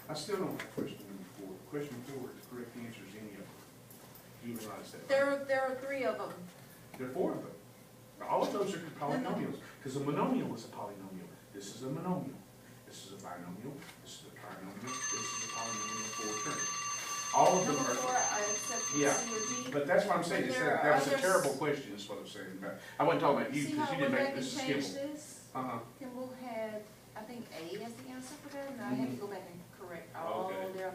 I still don't have question number 4. Question 4 is the correct answer is any of them. Do you realize that? There are 3 of them. There are 4 of them. All of those are polynomials, because a monomial is a polynomial. This is a monomial. This is a binomial. This is a trinomial. This is a polynomial of 4 terms. All of them Number are. 4, I accept Yeah, C or D. but that's what I'm saying. But Is there that are was a others. terrible question. Is what I'm saying. I wasn't talking about you See because how you we're didn't make back and this is change skippable. this? Kimball had, I think, A as the answer for that, and I had to go back and correct all Okay.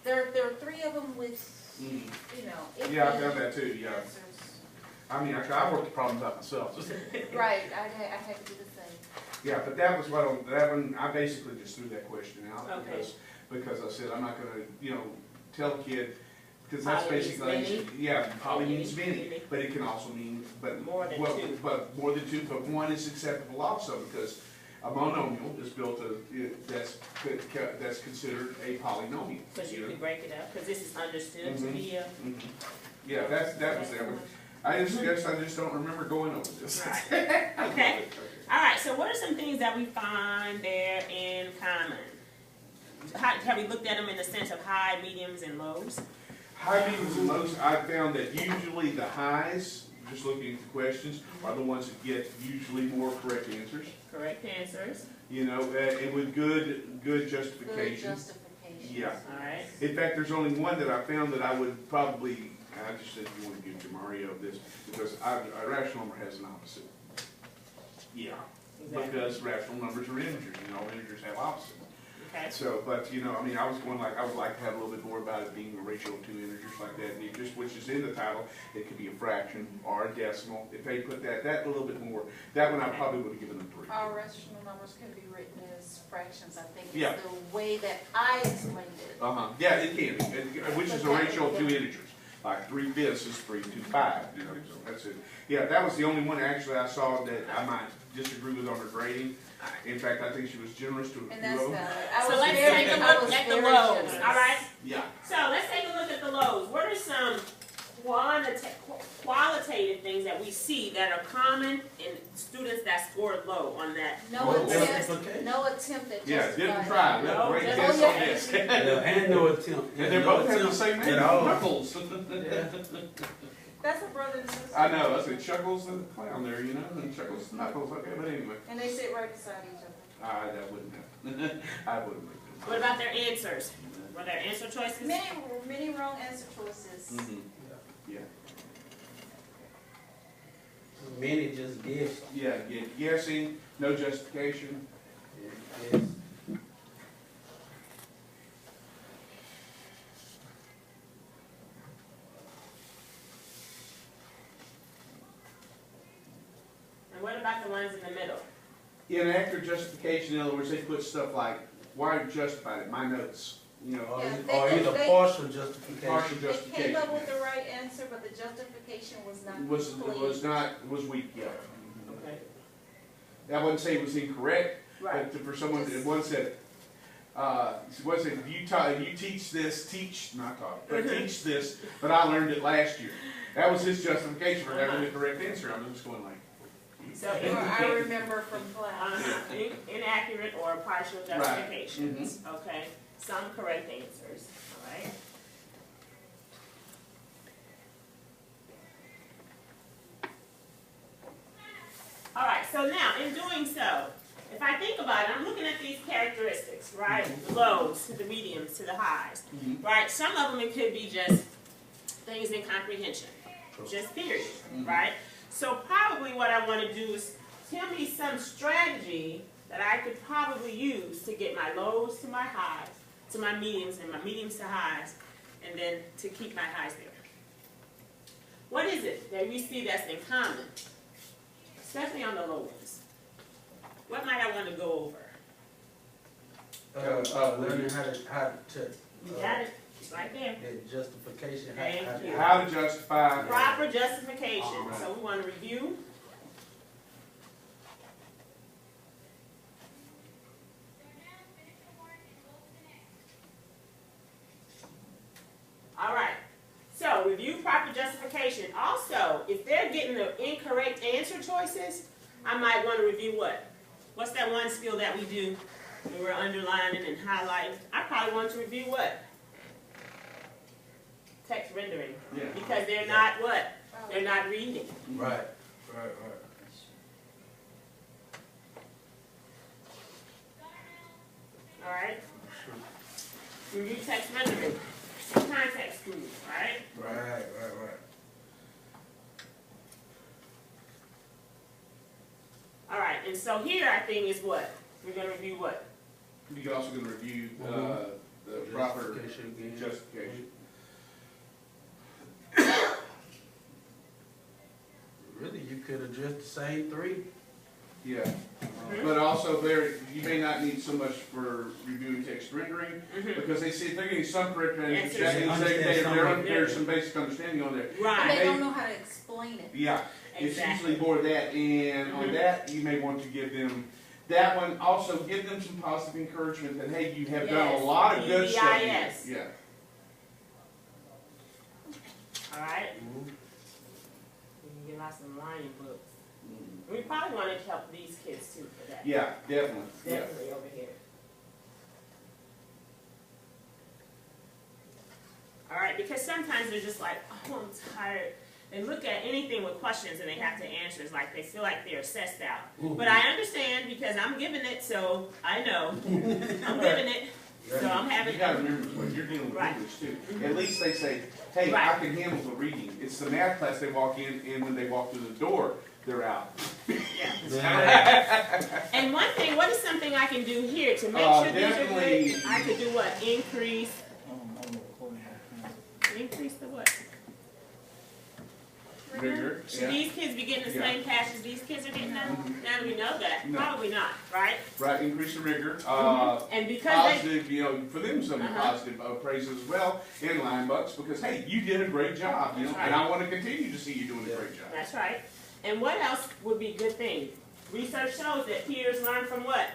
there are 3 of them with, you know, Yeah, I found that too. Yeah. answers. I mean, I worked the problems out myself. Right, I had to do the same. Yeah, but that was what that one. I basically just threw that question out Okay. because I said I'm not going to tell a kid because that's Poly means basically poly means many, but it can also mean More than 2. But more than 2, but 1 is acceptable also because a monomial is built that's considered a polynomial. Because you can break it up, because this is understood to be a. Yeah, that was there. I just don't remember going over this. Right. Okay. All right. So, what are some things that we find there in common? Have we looked at them in the sense of high, mediums, and lows? High, mediums, and lows. I found that usually the highs, just looking at the questions, are the ones that get usually more correct answers. Correct answers. You know, and with good justification. Good justification. Yeah. All right. In fact, there's only one that I found that I would probably. I just said you want to give to Mario this because a rational number has an opposite. Yeah. Exactly. Because rational numbers are integers, and all integers have opposites. Okay. So, but you know, I mean, I would like to have a little bit more about it being a ratio of 2 integers like that, and which is in the title. It could be a fraction or a decimal. If they put that a little bit more, that one I probably would have given them 3. Our rational numbers can be written as fractions, I think, Yeah. is the way that I explained it. Yeah, it can be, which is a ratio of 2 integers. Like 3/5 is 3 to 5. You know, so that's it. Yeah, that was the only one actually I saw that I might disagree with on her grading. In fact, I think she was generous to a And few that's of them. valid. So let's take a look at the lows. All right. Yeah. So let's take a look at the lows. What are some qualitative things that we see that are common in students that scored low on that? No attempt at Yeah, didn't justifying. try. No, Great no, test yeah. on this. And no attempt. And they both have the same name, Knuckles. That's a brother and sister. I know, I said Chuckles and the clown there, you know, and Chuckles and Knuckles, okay, but anyway. And they sit right beside each other. That wouldn't happen. I wouldn't make them. What about their answers? Were there answer choices? Many wrong answer choices. Yeah. Many just guess. Yeah, guessing, no justification. Yes. And what about the ones in the middle? Inaccurate justification, in other words, they put stuff like, why are you justified it? My notes, you know. Yeah, Or either partial justification. Partial They justification. came up with the right answer, but the justification was not Was weak, yeah. Okay. I wouldn't say it was incorrect, Right. but for someone, one said, you teach this, teach this, but I learned it last year. That was his justification for having the correct answer. I'm just going like. So I remember from class. inaccurate or partial justifications. Okay. Some correct answers. All right. All right. So now, in doing so, if I think about it, I'm looking at these characteristics, right? The lows to the mediums to the highs, right? Some of them it could be just things in comprehension, just period, right? So probably what I want to do is tell me some strategy that I could probably use to get my lows to my highs, to my mediums, and my mediums to highs, and then to keep my highs there. What is it that we see that's in common, especially on the low ones? What might I want to go over? Learning how to You got it. It's right there. that justification. Thank you. How to justify. Proper justification. All right. So we want to review. All right. So review proper justification. Also, if they're getting the incorrect answer choices, I might want to review what? What's that one skill that we do? and we're underlining and highlighting, I probably want to review what? Text rendering. Yeah. Because they're not what? They're not reading. Right. All right? Review text rendering. Context clues, right? Right. All right, and so here our thing is what? We're going to review what? You're also gonna review, the proper Justification again. justification. Really, you could have just the same three. Yeah, but also there, you may not need so much for reviewing text rendering, because they see, if they're getting some correct answers, that means there's some basic understanding on there. But Right. they don't know how to explain it. Yeah, it's Exactly. usually more of that, and on that, you may want to give them, that one, also give them some positive encouragement that, hey, you have done a Yes, lot of good stuff. PBIS. Yeah. All right? We can give out some lining books. We probably want to help these kids too for that. Yeah, definitely, yeah. Definitely over here. All right, because sometimes they're just like, oh, I'm tired. They look at anything with questions and they have to answer. It's like they feel like they're assessed out. But I understand because I'm giving it, so I know. I'm giving it, so I'm having You gotta remember, when you're dealing with Right. English too, at least they say, hey, Right. I can handle the reading. It's the math class they walk in, and when they walk through the door, they're out. Yeah. And one thing, what is something I can do here to make sure these are definitely- good? I could do what? Increase the what? Bigger, Should yeah. these kids be getting the Yeah. same cash as these kids are getting now? Now that we know that, No. probably not, right? Right, increase the rigor. And because they, Positive, you know, for them, some positive praise as well in line bucks, because, hey, you did a great job, you know, and I want to continue to see you doing a great job. that's right. And what else would be a good thing? Research shows that peers learn from what?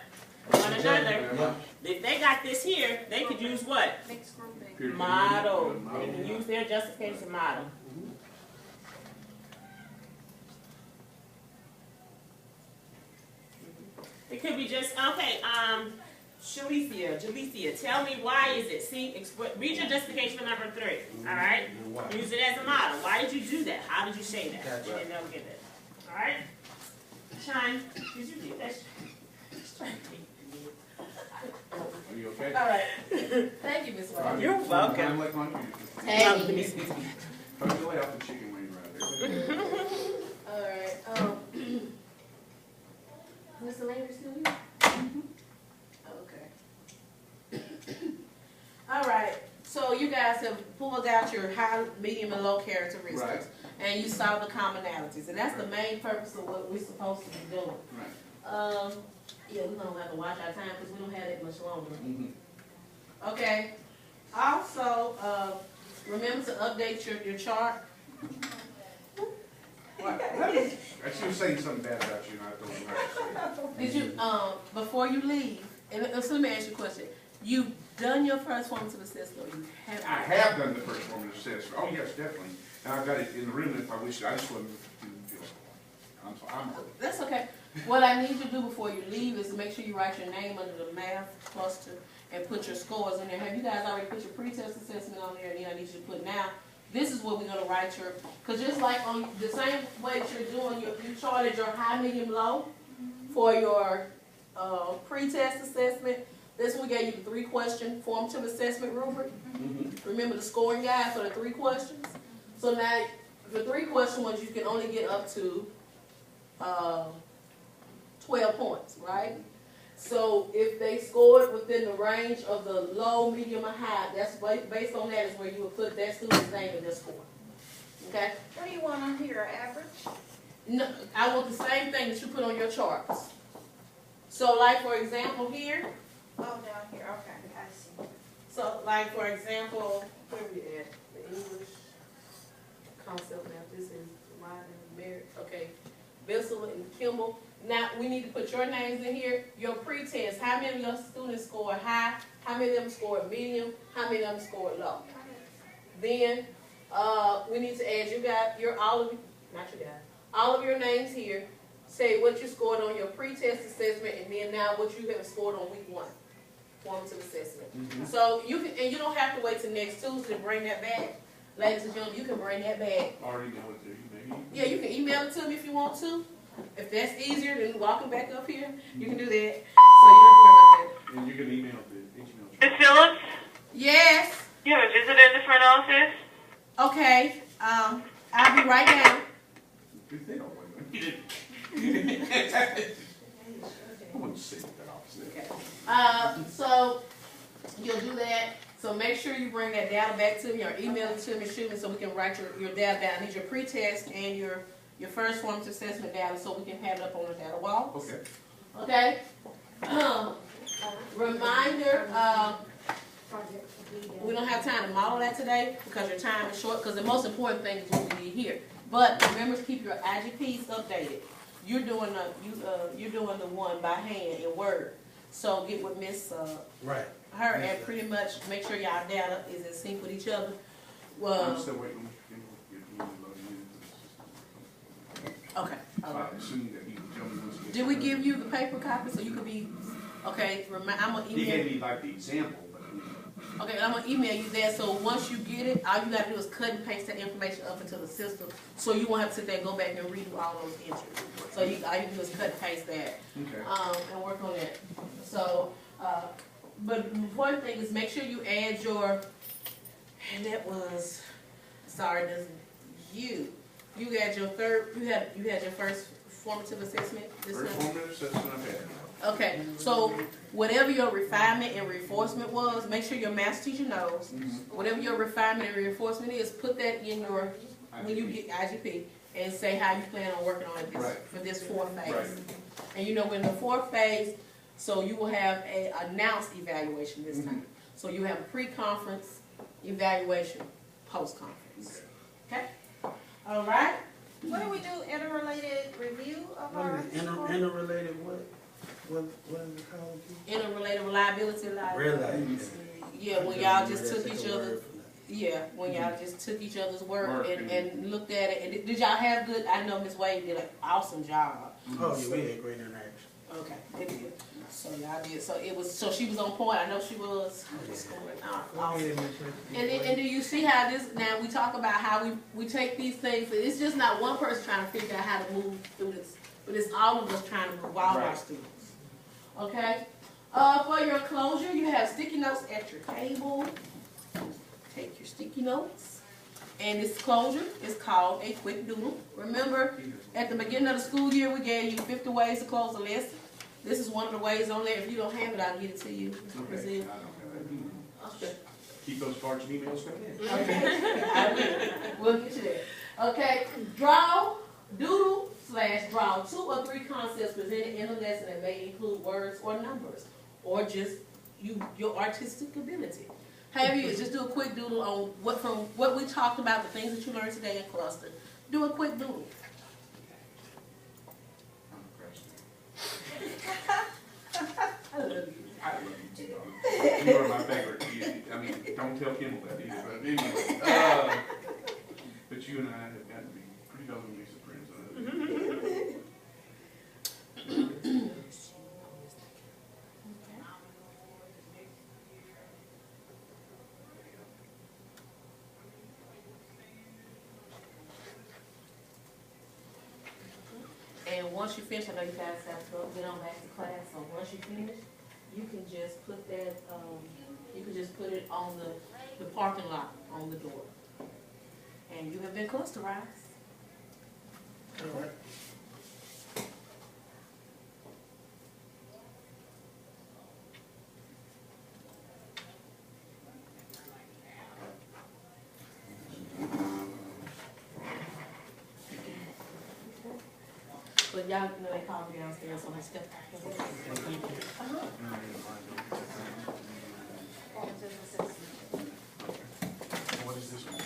One another. Yeah. If they got this here, they could use what? Mixed grouping. Peer Model. review, They can use their justification model. It could be just, okay, Jalicia, tell me why is it? See, read your justification for number 3, all right? Use it as a model. Why did you do that? How did you say that? Gotcha. And they'll get it. All right? Shine, did you do that? Are you okay? All right. Thank you, Ms. White. You're welcome. I'm like on you. Thank you. Try to lay off the chicken wing right there. All right, Mr. Langer still here? Okay. All right, so you guys have pulled out your high, medium, and low characteristics. Right. And you saw the commonalities, and that's the main purpose of what we're supposed to be doing. Right. Yeah, we're gonna have to watch our time, because we don't have that much longer. Mhm. Okay, also, remember to update your chart. She was saying something bad about you, and I don't know how to say it. Did you, before you leave, and let me ask you a question. You've done your first formative assessment, or you haven't? I have done the first formative assessment. Oh, yes, definitely. And I've got it in the room if I wish. I just wasn't feel. I'm That's okay. What I need you to do before you leave is to make sure you write your name under the math cluster and put your scores in there. Have you guys already put your pre-test assessment on there? And then I need you to put now. This is what we're gonna write your, cause just like on the same way that you're doing, you charted your high, medium, low for your pre-test assessment. This one gave you the 3-question formative assessment rubric. Remember the scoring guide for the 3 questions? So now, the 3-question ones, you can only get up to 12 points, right? So if they scored within the range of the low, medium, or high, that's based on that is where you would put that student's name in their score. Okay? What do you want on here, average? No, I want the same thing that you put on your charts. So like for example here, Oh, down here, okay, I see. so like for example, where we at? The English concept math, this is mine and Merritt, okay. Bissell and Kimball. Now, we need to put your names in here. Your pre-test, how many of your students scored high? How many of them scored medium? How many of them scored low? Then, we need to add, you got your, all of your names here. say what you scored on your pre-test assessment, and then now what you have scored on week 1, formative assessment. So you can, and you don't have to wait till next Tuesday to bring that back. Ladies and gentlemen, you can bring that back. Already know it to you, maybe. Yeah, you can email it to me if you want to. If that's easier than walking back up here, you can do that. So you don't have to worry about that. And you can email the email. Ms. Phillips, Yes. you have a visitor in the front office. Okay. I'll be right down. They don't wait. I wouldn't say that office. So you'll do that. So make sure you bring that data back to me or email it to me, shoot me, so we can write your data down. I need your pre-test and your first formative assessment data so we can have it up on the data wall. Okay. Okay? Reminder, we don't have time to model that today because your time is short, because the most important thing is what we need here. But remember to keep your IGPs updated. You're doing the one by hand in Word. So get with Miss Right. her and pretty much make sure y'all data is in sync with each other. I'm Well, still waiting on okay. so I assume that he would tell me once he gets Did we it. give you the paper copy so you could be, okay, I'm gonna He email. gave me like the example, but Okay, I'm gonna email you that, so once you get it, all you gotta do is cut and paste that information up into the system, so you won't have to sit there and go back and redo all those entries. So all you do is cut and paste that, okay. and work on that. So, but the important thing is make sure you add your, and that was, sorry, that's you had your you had your first formative assessment this First time? formative assessment I've had. Okay, so whatever your refinement and reinforcement was, make sure your math teacher knows. Whatever your refinement and reinforcement is, put that in your, when you get IGP, and say how you plan on working on it for this 4th phase. Right. And you know, in the 4th phase, so you will have a announced evaluation this time. So you have a pre-conference evaluation, post-conference. Okay? All right? What do we do, interrelated review of our score? Interrelated what? What is it called? Interrelated reliability. Really? Yeah, when y'all just took each other. Yeah, when y'all just took each other's work and looked at it. And did y'all have good? I know Ms. Wade did an awesome job. Oh, yeah, we had great interaction. Okay, they did. So y'all did. So it was. So she was on point. I know she was. Awesome. And then do you see how this? Now we talk about how we take these things. It's just not one person trying to figure out how to move through this, but it's all of us trying to move all of our students. Okay. For your closure, you have sticky notes at your table. Take your sticky notes. And this closure is called a quick doodle. Remember, at the beginning of the school year, we gave you 50 ways to close a lesson. This is one of the ways on there. If you don't have it, I'll get it to you. Okay. Okay. Keep those cards and emails coming in. Okay. I will. We'll get you there. Okay. Doodle/draw 2 or 3 concepts presented in a lesson that may include words or numbers, or just your artistic ability. However you just do a quick doodle on what we talked about, the things that you learned today in cluster. Do a quick doodle. I love you. I love you too, darling. You are my favorite. I mean, don't tell Kimball that either, but anyway. But you and I have gotten to be pretty darn decent friends. And once you finish, I know you guys have to go get on back to class, so once you finish, you can just put that, you can just put it on the parking lot on the door. And you have been clusterized. All right. But y'all know they call me downstairs, so I'm gonna step back. What is this one?